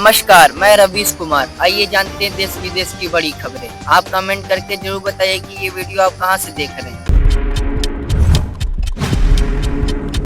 नमस्कार, मैं रवीश कुमार। आइए जानते हैं देश विदेश की बड़ी खबरें। आप कमेंट करके जरूर बताइए कि ये वीडियो आप कहां से देख रहे हैं।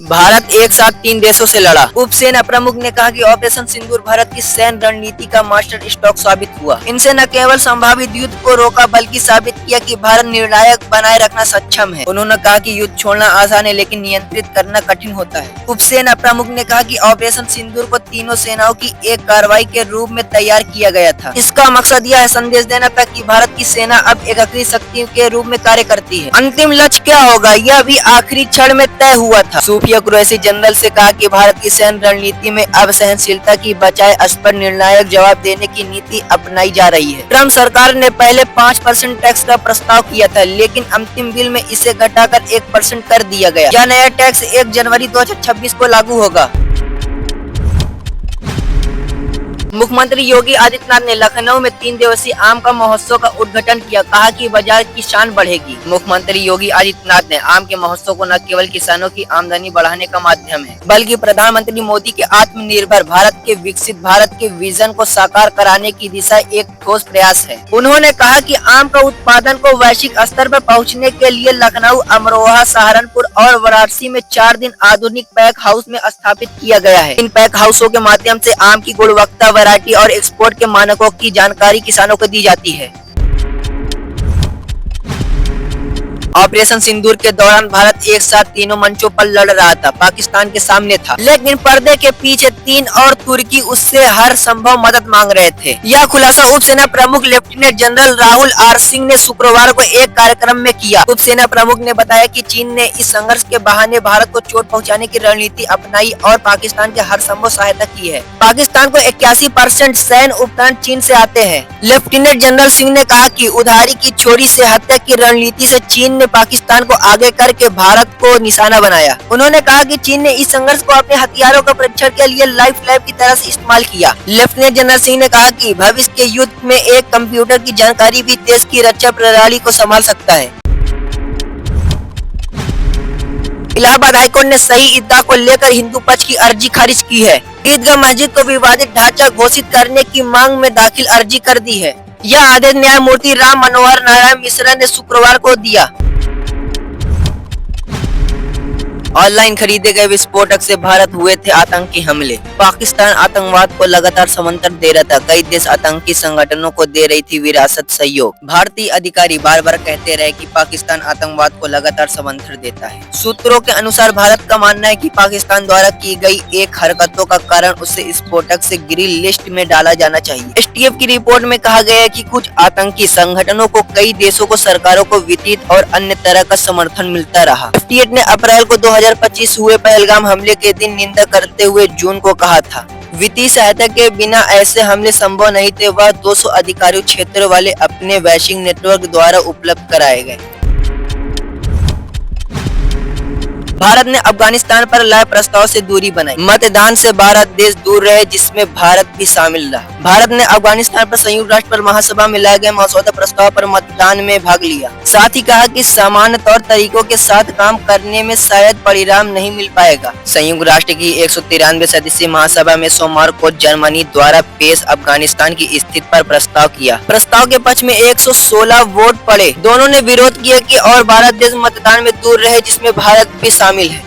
भारत एक साथ 3 देशों से लड़ा। उप सेना प्रमुख ने कहा कि ऑपरेशन सिंदूर भारत की सैन्य रणनीति का मास्टर स्ट्रोक साबित हुआ। इनसे न केवल संभावित युद्ध को रोका बल्कि साबित किया कि भारत निर्णायक बनाए रखना सक्षम है। उन्होंने कहा कि युद्ध छोड़ना आसान है लेकिन नियंत्रित करना कठिन होता है। उप सेना प्रमुख ने कहा कि ऑपरेशन सिंदूर को तीनों सेनाओं की एक कार्रवाई के रूप में तैयार किया गया था। इसका मकसद यह संदेश देना था कि भारत की सेना अब एकीकृत शक्ति के रूप में कार्य करती है। अंतिम लक्ष्य क्या होगा यह भी आखिरी क्षण में तय हुआ था। कुरैशी जनरल से कहा कि भारत की सैन्य रणनीति में अब सहनशीलता की बजाय इस पर निर्णायक जवाब देने की नीति अपनाई जा रही है। ट्रम्प सरकार ने पहले 5% टैक्स का प्रस्ताव किया था लेकिन अंतिम बिल में इसे घटाकर 1% कर दिया गया। यह नया टैक्स 1 जनवरी 2026 को लागू होगा। मुख्यमंत्री योगी आदित्यनाथ ने लखनऊ में 3 दिवसीय आम का महोत्सव का उद्घाटन किया। कहा कि बाजार की शान बढ़ेगी। मुख्यमंत्री योगी आदित्यनाथ ने आम के महोत्सव को न केवल किसानों की आमदनी बढ़ाने का माध्यम है बल्कि प्रधानमंत्री मोदी के आत्मनिर्भर भारत के विकसित भारत के विजन को साकार कराने की दिशा एक ठोस प्रयास है। उन्होंने कहा कि आम का उत्पादन को वैश्विक स्तर पर पहुँचने के लिए लखनऊ, अमरोहा, सहारनपुर और वाराणसी में 4 दिन आधुनिक पैक हाउस में स्थापित किया गया है। इन पैक हाउसों के माध्यम से आम की गुणवत्ता, वैरायटी और एक्सपोर्ट के मानकों की जानकारी किसानों को दी जाती है। ऑपरेशन सिंदूर के दौरान भारत एक साथ तीनों मंचों पर लड़ रहा था। पाकिस्तान के सामने था लेकिन पर्दे के पीछे चीन और तुर्की उससे हर संभव मदद मांग रहे थे। यह खुलासा उप सेना प्रमुख lieutenant general Rahul R Singh ने शुक्रवार को एक कार्यक्रम में किया। उप सेना प्रमुख ने बताया कि चीन ने इस संघर्ष के बहाने भारत को चोट पहुंचाने की रणनीति अपनाई और पाकिस्तान की हर संभव सहायता की है। पाकिस्तान को 81% सैन्य उपकरण चीन से आते हैं। लेफ्टिनेंट जनरल सिंह ने कहा कि उधारी की छोरी से हत्या की रणनीति से चीन पाकिस्तान को आगे करके भारत को निशाना बनाया। उन्होंने कहा कि चीन ने इस संघर्ष को अपने हथियारों का परीक्षण के लिए लाइफ की तरह से इस्तेमाल किया। लेफ्टिनेंट जनरल सिंह ने कहा कि भविष्य के युद्ध में एक कंप्यूटर की जानकारी भी देश की रक्षा प्रणाली को संभाल सकता है। इलाहाबाद हाईकोर्ट ने सही ईदगाह को लेकर हिंदू पक्ष की अर्जी खारिज की है। ईदगाह मस्जिद को विवादित ढांचा घोषित करने की मांग में दाखिल अर्जी कर दी है। यह आदेश न्यायमूर्ति राम मनोहर नारायण मिश्रा ने शुक्रवार को दिया। ऑनलाइन खरीदे गए विस्फोटक से भारत हुए थे आतंकी हमले। पाकिस्तान आतंकवाद को लगातार समर्थन दे रहा था। कई देश आतंकी संगठनों को दे रही थी विरासत सहयोग। भारतीय अधिकारी बार बार कहते रहे कि पाकिस्तान आतंकवाद को लगातार समर्थन देता है। सूत्रों के अनुसार भारत का मानना है कि पाकिस्तान द्वारा की गई एक हरकतों का कारण उसे स्फोटक से ग्रीन लिस्ट में डाला जाना चाहिए। एसटीएफ की रिपोर्ट में कहा गया है कि कुछ आतंकी संगठनों को कई देशों को सरकारों को वित्तीय और अन्य तरह का समर्थन मिलता रहा। एफटीएफ ने अप्रैल को 2025 हुए पहलगाम हमले के दिन निंदा करते हुए जून को कहा था वित्तीय सहायता के बिना ऐसे हमले संभव नहीं थे। वह 200 अधिकारियों क्षेत्र वाले अपने वैश्विक नेटवर्क द्वारा उपलब्ध कराए गए। भारत ने अफगानिस्तान पर लाए प्रस्ताव से दूरी बनाई। मतदान से 12 देश दूर रहे जिसमें भारत भी शामिल रहा। भारत ने अफगानिस्तान पर संयुक्त राष्ट्र महासभा में लाए गए मसौदा प्रस्ताव पर मतदान में भाग लिया। साथ ही कहा कि सामान्य तौर तरीकों के साथ काम करने में शायद परिणाम नहीं मिल पाएगा। संयुक्त राष्ट्र की 193 सदस्यीय महासभा में सोमवार को जर्मनी द्वारा पेश अफगानिस्तान की स्थिति पर प्रस्ताव किया। प्रस्ताव के पक्ष में 116 वोट पड़े। दोनों ने विरोध किया कि और 12 देश मतदान में दूर रहे जिसमें भारत भी शामिल है।